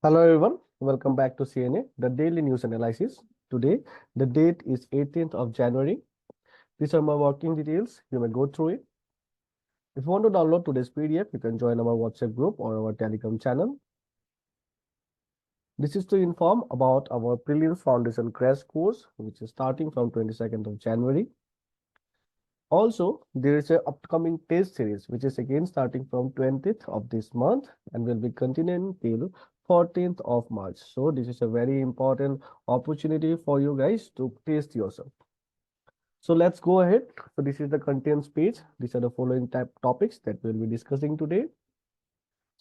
Hello everyone, welcome back to CNA, the daily news analysis. Today, the date is 18th of January. These are my working details. You may go through it. If you want to download today's PDF, you can join our WhatsApp group or our Telegram channel. This is to inform about our Prelims Foundation crash course, which is starting from 22nd of January. Also, there is an upcoming test series, which is again starting from 20th of this month and will be continuing till 14th of March. So this is a very important opportunity for you guys to test yourself. So let's go ahead. So this is the contents page. These are the following topics that we'll be discussing today.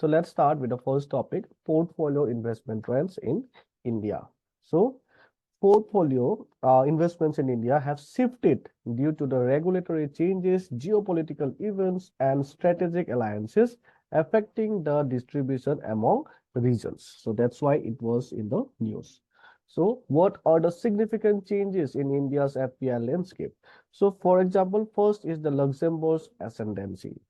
So let's start with the first topic, portfolio investment trends in India. So portfolio investments in India have shifted due to the regulatory changes, geopolitical events, and strategic alliances affecting the distribution among regions. So that's why it was in the news. So what are the significant changes in India's FPI landscape? So for example, first is the Luxembourg's ascendancy.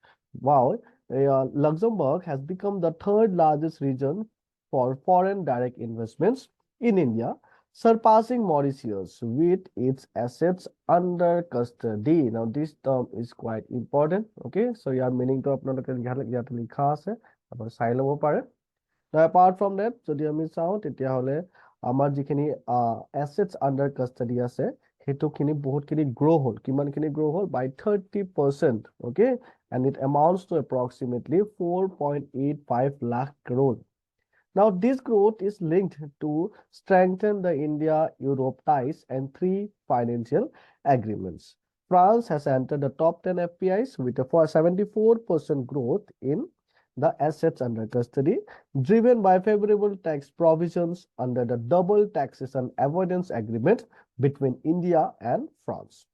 Wow, Luxembourg has become the third largest region for foreign direct investments in India, surpassing Mauritius with its assets under custody. Now, this term is quite important. Okay, so your meaning to likha ase apor sai lobo pare. Now, apart from that, যদি আমি চাওঁ তেতিয়াহলে আমাৰ যিখিনি assets under custody আছে হেতুখিনি বহুতখিনি grow হল কিমানখিনি grow হল by 30%. Okay, and it amounts to approximately 4.85 lakh crore. Now, this growth is linked to strengthen the India-Europe ties and 3 financial agreements. France has entered the top 10 FPIs with a 74% growth in the assets under custody, driven by favorable tax provisions under the double taxation avoidance agreement between India and France.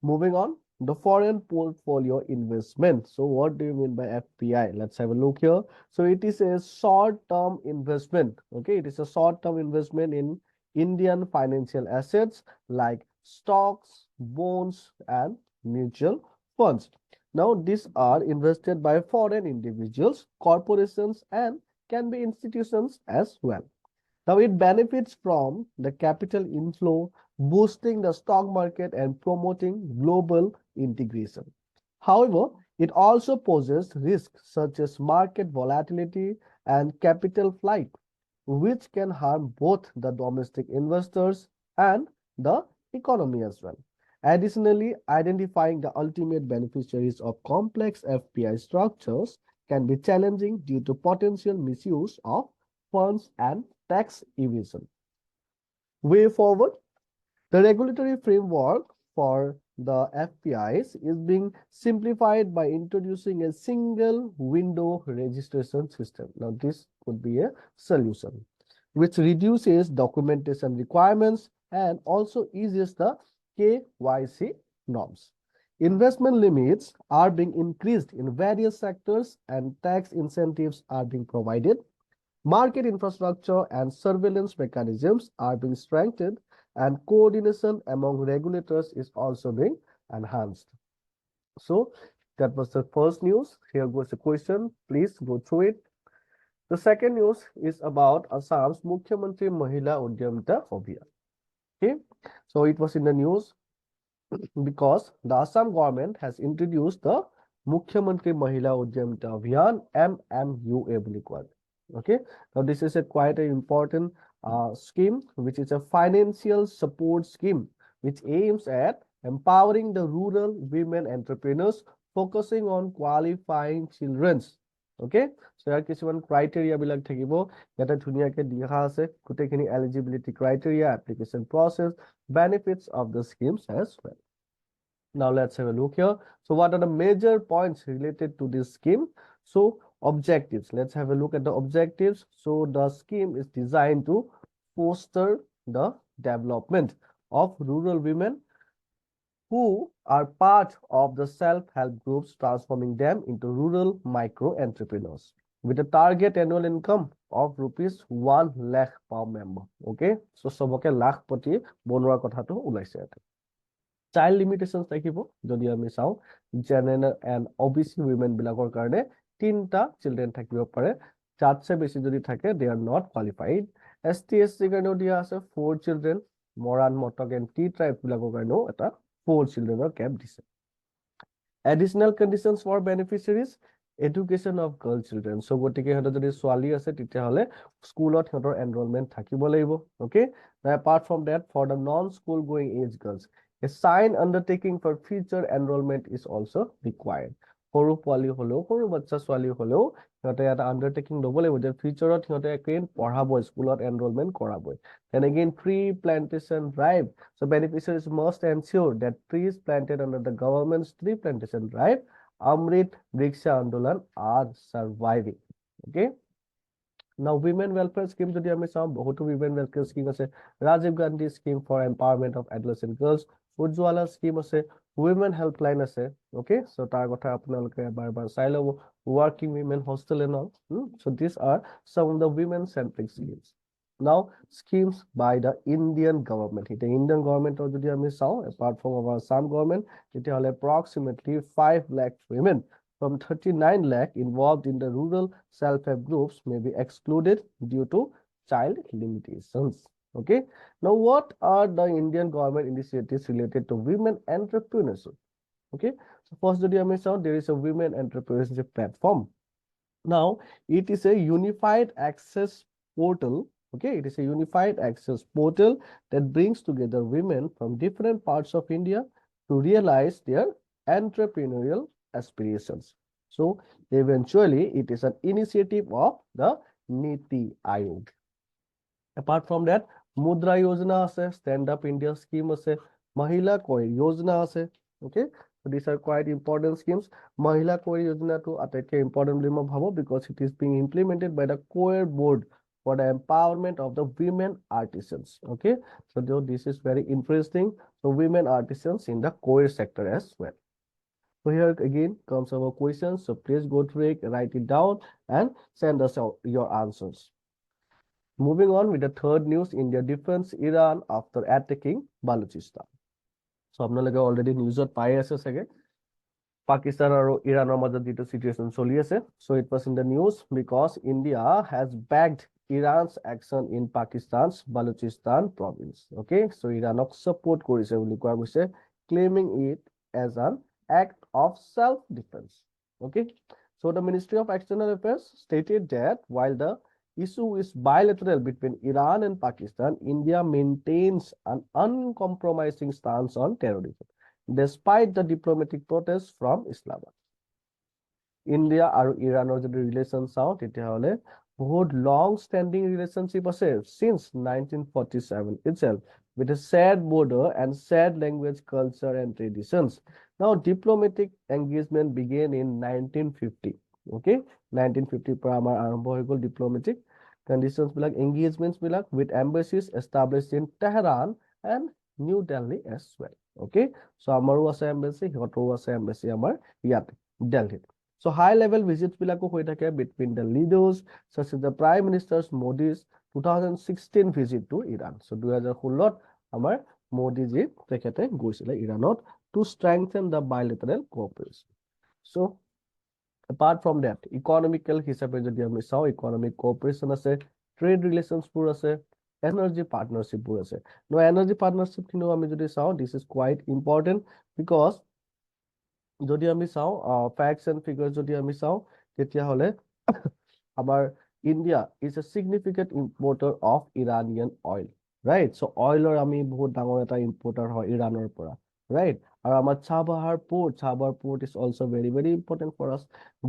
Moving on, the foreign portfolio investment. So what do you mean by FPI? Let's have a look here. So it is a short-term investment. Okay, it is a short-term investment in Indian financial assets like stocks, bonds, and mutual funds. Now, these are invested by foreign individuals, corporations, and can be institutions as well. Now, it benefits from the capital inflow, boosting the stock market and promoting global integration. However, it also poses risks such as market volatility and capital flight, which can harm both the domestic investors and the economy as well. Additionally, identifying the ultimate beneficiaries of complex FPI structures can be challenging due to potential misuse of funds and tax evasion. Way forward, the regulatory framework for the FPIs is being simplified by introducing a single window registration system. Now, this could be a solution which reduces documentation requirements and also eases the KYC norms. Investment limits are being increased in various sectors and tax incentives are being provided. Market infrastructure and surveillance mechanisms are being strengthened and coordination among regulators is also being enhanced. So that was the first news. Here goes the question. Please go through it. The second news is about Assam's Mukhyamantri Mahila Udyamita Abhiyan. Okay, so it was in the news because the Assam government has introduced the Mukhyamantri Mahila Udyamita Abhiyan MMUA. Okay, now this is a quite an important scheme, which is a financial support scheme which aims at empowering the rural women entrepreneurs, focusing on qualifying children's. Okay, so here কিছুমান criteria বিলাক থাকিব এটা ধুনিয়াকে দিয়া আছে গোটেইখিনি eligibility criteria, application process, benefits of the schemes as well. Now let's have a look here. So what are the major points related to this scheme? So objectives, let's have a look at the objectives. So the scheme is designed to foster the development of rural women who are part of the self-help groups, transforming them into rural micro entrepreneurs with a target annual income of rupees 1 lakh per member. Okay, so সবকে লাখ প্ৰতি বনোৱাৰ কথাটো ওলাইছে এটা child limitations থাকিব যদি আমি চাও জেনাৰেল এণ্ড OBC women বিলাকৰ কাৰণে 3টা চিলড্ৰেন থাকিব পাৰে 4 বেশি যদি থাকে they are not qualified ST SC কাৰণেও দিয়া আছে 4 children Moran Motok and T tribe বিলাকৰ কাৰণেও এটা 4 childrenৰ cap দিছে additional conditions for beneficiaries education of girl children so গতিকে হতে যদি ছোৱালী আছে তেতিয়া হলে স্কুলত হতৰ enrollment থাকিব লাগিব okay apart from that for the non school going age girls a signed undertaking for future enrollment is also required সৰু পোৱালি হলেও সৰু বাচ্চা ছোৱালী হলেও হতে এটা undertaking লব লাগিব যে ফিউচাৰত হতে একেন পঢ়াব স্কুলত enrollment কৰাবই and again tree plantation drive so beneficiaries must ensure that trees planted under the government's tree plantation drive Amrit Vriksha Andolan are surviving okay now women welfare scheme jodi ami saw bohuto women welfare scheme ase Rajiv Gandhi scheme for empowerment of adolescent girls Ujjwala scheme ase women helpline ase okay so tar kotha apnaloke bar sai lobo working women hostel and all so these are some of the women centric schemes now schemes by the Indian government the Indian government or jodi ami saw apart from our Assam government it hole approximately 5 lakh women from 39 lakh involved in the rural self-help groups may be excluded due to child limitations. Okay. Now, what are the Indian government initiatives related to women entrepreneurship? Okay. So, first, there is a women entrepreneurship platform. Now, it is a unified access portal. Okay. It is a unified access portal that brings together women from different parts of India to realize their entrepreneurial aspirations. So eventually it is an initiative of the Niti Aayog. Apart from that, Mudra Yojana ase, Stand Up India scheme ase, Mahila Koi Yojana ase. Okay, so these are quite important schemes. Mahila Koi Yojana to atake important bhabo because it is being implemented by the Coir board for the empowerment of the women artisans. Okay, so this is very interesting. So women artisans in the Coir sector as well. So here again comes our questions. So please go through it, write it down, and send us your answers. Moving on with the third news, India defends Iran after attacking Balochistan. So apnalage already news pai ase sage Pakistan or Iran or the situation choli ase. So it was in the news because India has backed Iran's action in Pakistan's Balochistan province. Okay, so Iranok support korise boli koa goise, claiming it as an act of self-defense. Okay, so the Ministry of External Affairs stated that while the issue is bilateral between Iran and Pakistan, India maintains an uncompromising stance on terrorism, despite the diplomatic protests from Islamabad. India and Iran or the relations out, it hole বহুত long-standing relationship আছে since 1947 itself, with a shared border and shared language, culture, and traditions. Now, diplomatic engagement began in 1950. Okay, 1950 পৰা আমাৰ আৰম্ভ হৈ গল diplomatic conditions black, engagements black with embassies established in Tehran and New Delhi as well. Okay, so আমাৰো আছে embassy, সিহঁতৰো আছে embassy আমাৰ ইয়াতে Delhi. So high-level visits bilako hoi thake between the leaders, such as the Prime Minister's Modi's 2016 visit to Iran. So 2016 amar Modi ji tekhete goisile Iranot to strengthen the bilateral cooperation. So apart from that, economical hisabe jodi ami sao economic cooperation ase, trade relations pur ase, energy partnership pur ase. No energy partnership kino ami jodi sao, this is quite important because যদি আমি চাও facts and figures যদি আমি চাও তেতিয়া হলে আমাৰ India is a significant importer of Iranian oil, right? So oil or ami বহুত ডাঙৰ এটা importer হয় ইৰানৰ পৰা, right? আৰু আমাৰ Chabahar port is also very very important for us,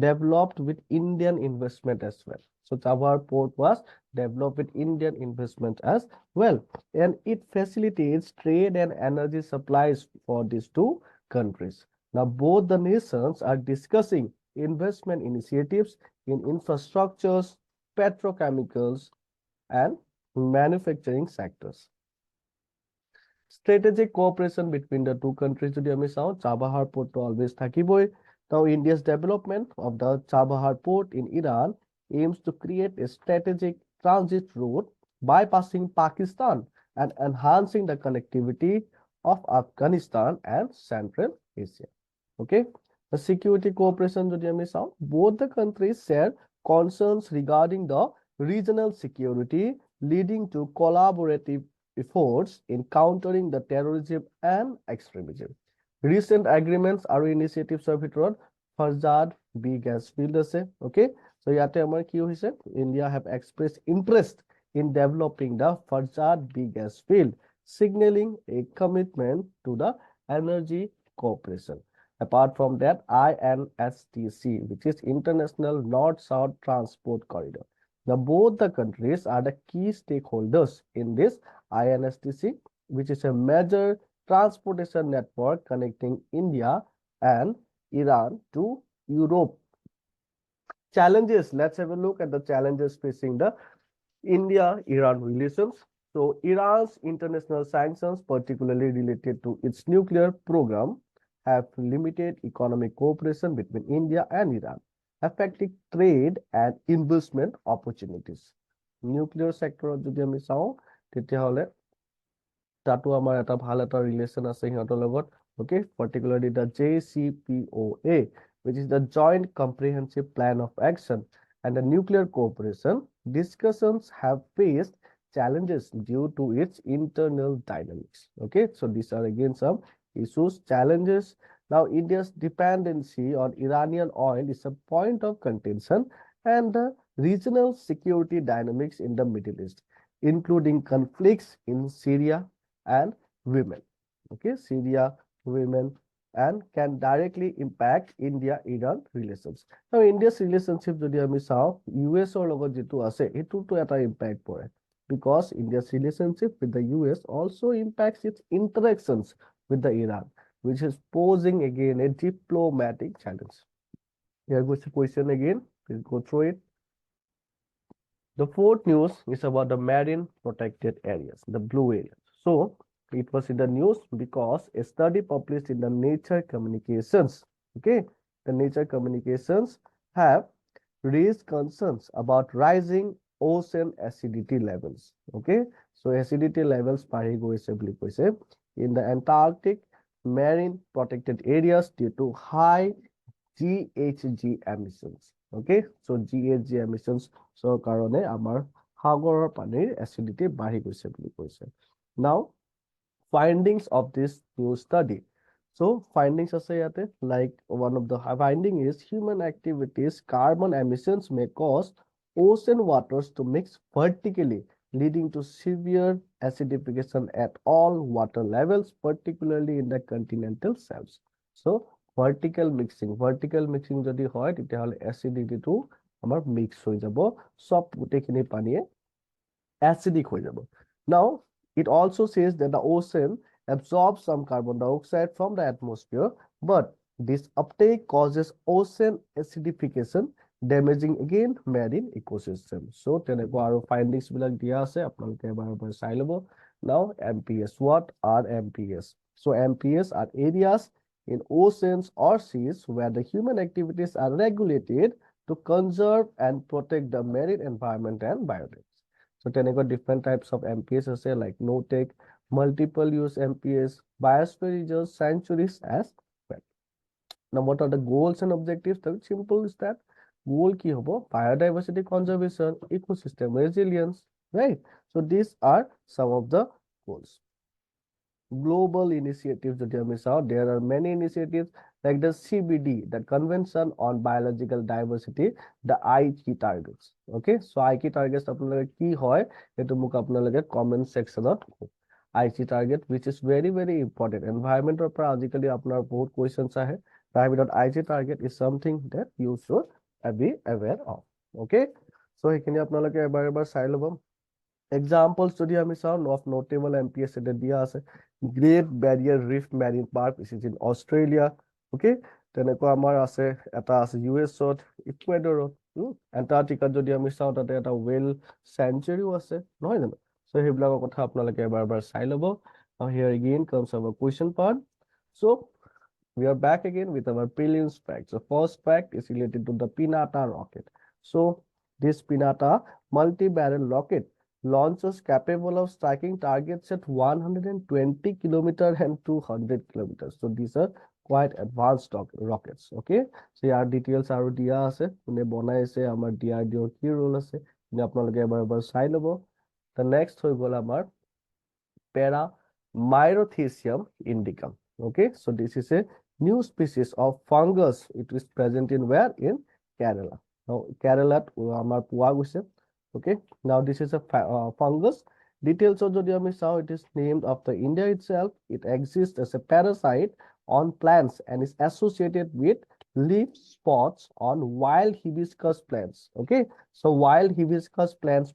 developed with Indian investment as well. So Chabahar port was developed with Indian investment as well, and it facilitates trade and energy supplies for these two countries. Now, both the nations are discussing investment initiatives in infrastructures, petrochemicals, and manufacturing sectors. Strategic cooperation between the two countries jodi ami sao Chabahar port to always thakiboi. Now, India's development of the Chabahar port in Iran aims to create a strategic transit route bypassing Pakistan and enhancing the connectivity of Afghanistan and Central Asia. Okay, the security cooperation jodi ami sao both the countries share concerns regarding the regional security, leading to collaborative efforts in countering the terrorism and extremism. Recent agreements are initiatives of it Farzad B gas field আছে, okay? So ইয়াতে আমাৰ কি হৈছে? India have expressed interest in developing the Farzad B gas field, signaling a commitment to the energy cooperation. Apart from that, INSTC, which is International North-South Transport Corridor. Now, both the countries are the key stakeholders in this INSTC, which is a major transportation network connecting India and Iran to Europe. Challenges. Let's have a look at the challenges facing the India-Iran relations. So, Iran's international sanctions, particularly related to its nuclear program, have limited economic cooperation between India and Iran, affecting trade and investment opportunities. Nuclear sector যদি আমি চাওঁ তেতিয়াহলে তাতো আমাৰ এটা ভাল এটা relation আছে সিহঁতৰ লগত okay particularly the JCPOA which is the Joint Comprehensive Plan of Action and the nuclear cooperation discussions have faced challenges due to its internal dynamics. Okay, so these are again some issues, challenges. Now, India's dependency on Iranian oil is a point of contention, and the regional security dynamics in the Middle East, including conflicts in Syria and women. Okay, Syria, women, and can directly impact India-Iran relations. Now, India's relationship যদি আমি চাওঁ US-ৰ লগত যিটো আছে এইটোতো এটা impact পৰে because India's relationship with the US also impacts its interactions with the Iran, which is posing again a diplomatic challenge. Here goes the question again. Please go through it. The fourth news is about the marine protected areas, the blue areas. So it was in the news because a study published in the Nature Communications, okay, the Nature Communications have raised concerns about rising ocean acidity levels. Okay, so acidity levels বাঢ়ি গৈছে বুলি কৈছে in the Antarctic marine protected areas due to high GHG emissions. Okay, so GHG emissions so karone amar সাগৰৰ পানীৰ acidity বাঢ়ি গৈছে বুলি কৈছে. Now, findings of this new study. So findings are sayate like one of the finding is human activities, carbon emissions may cause ocean waters to mix vertically, leading to severe acidification at all water levels, particularly in the continental shelves. So vertical mixing যদি হয় তেতিয়াহলে acidity to আমাৰ mix হৈ যাব, সব গোটেইখিনি পানীয়ে acidic হৈ যাব. Now, it also says that the ocean absorbs some carbon dioxide from the atmosphere, but this uptake causes ocean acidification, damaging again marine ecosystem. So, tenekwa aru findings bilak dia ase apnaloke ebar sai lobo. Now, MPS. What are MPS? So, MPS are areas in oceans or seas where the human activities are regulated to conserve and protect the marine environment and biodiversity. So, tenekwa different types of MPS ase like no-take, multiple use MPS, biosphere reserves, sanctuaries as well. Now, what are the goals and objectives? The simple is that goal ki hobo biodiversity conservation, ecosystem resilience, right? So these are some of the goals. Global initiatives that you miss out. There are many initiatives like the CBD, the Convention on Biological Diversity, the IG targets. Okay, so IG targets apnaloke ki hoy etu muk apnaloke comment section ot IG target, which is very very important. Environment or practically apnar bahut questions ahe. Private IG target is something that you should be aware of. Okay, so hekhini apnaloke ebar sai lobo. Examples যদি আমি চাওঁ of notable MPS এটা দিয়া আছে Great Barrier Reef Marine Park, which is in Australia. Okay, তেনেকুৱা আমাৰ আছে এটা আছে US-ত, ইকুৱেডৰত, এণ্টাৰ্কটিকাত যদি আমি চাওঁ তাতে এটা ৱেল চেঞ্চুৰীও আছে নহয় জানো? So সেইবিলাকৰ কথা আপোনালোকে এবাৰ চাই ল'ব. Now here again comes our question part. So we are back again with our prelims facts. The first fact is related to the Pinata rocket. So this Pinata multi-barrel rocket launchers capable of striking targets at 120 kilometers and 200 kilometers. So these are quite advanced rockets. Okay, so year details আৰু দিয়া আছে, কোনে বনাইছে, আমাৰ DRDO কি role আছে, আপোনালোকে এবাৰ চাই ল'ব। The next হৈ গ'ল আমাৰ Paramyrothecium indicum. Okay, so this is a new species of fungus. It is present in where? In Kerala. Now, Kerala, amar poa গৈছে. Okay, now this is a fungus. Details of the saw, it is named after India itself. It exists as a parasite on plants and is associated with leaf spots on wild hibiscus plants. Okay, so wild hibiscus plants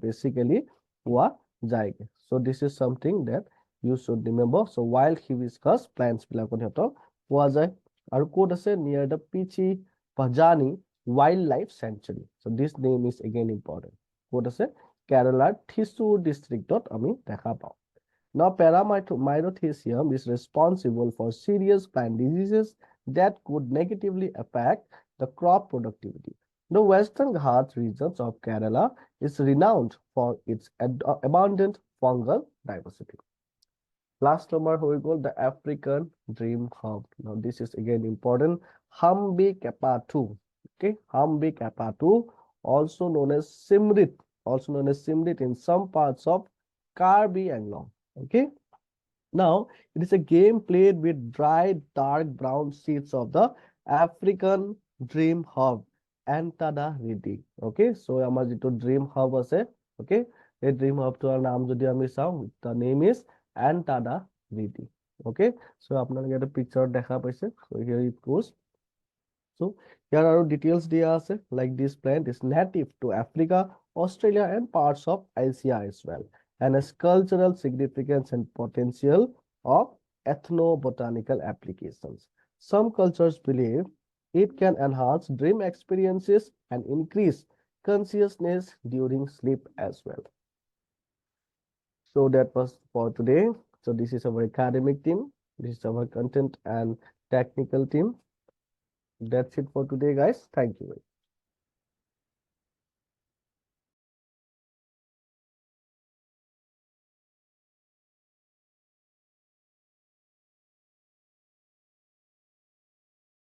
basically poa jayege. So this is something that you should remember. So wild hibiscus plants poa jay. Aru code ase near the Pichi Pajani Wildlife Sanctuary. So this name is again important. Code ase Kerala Thrissur district ami dekha pao. Now Paramyrothecium is responsible for serious plant diseases that could negatively affect the crop productivity. The Western Ghats regions of Kerala is renowned for its abundant fungal diversity. Last number, we call the African Dream Hub. Now this is again important. Hambi Kappa 2. Okay, Hambi Kappa 2, also known as Simrit in some parts of Karbi Anglong. Okay. Now, it is a game played with dried, dark brown seeds of the African Dream Hub, Antada Ridi. Okay, so our Dream Hub was a okay. A Dream Hub to our name, the name is Antada Ridi. Okay, so I'm going to get a picture. So here it goes. So here are details like this plant is native to Africa, Australia, and parts of Asia as well, and has cultural significance and potential of ethnobotanical applications. Some cultures believe it can enhance dream experiences and increase consciousness during sleep as well. So that was for today. So this is our academic team. This is our content and technical team. That's it for today, guys. Thank you.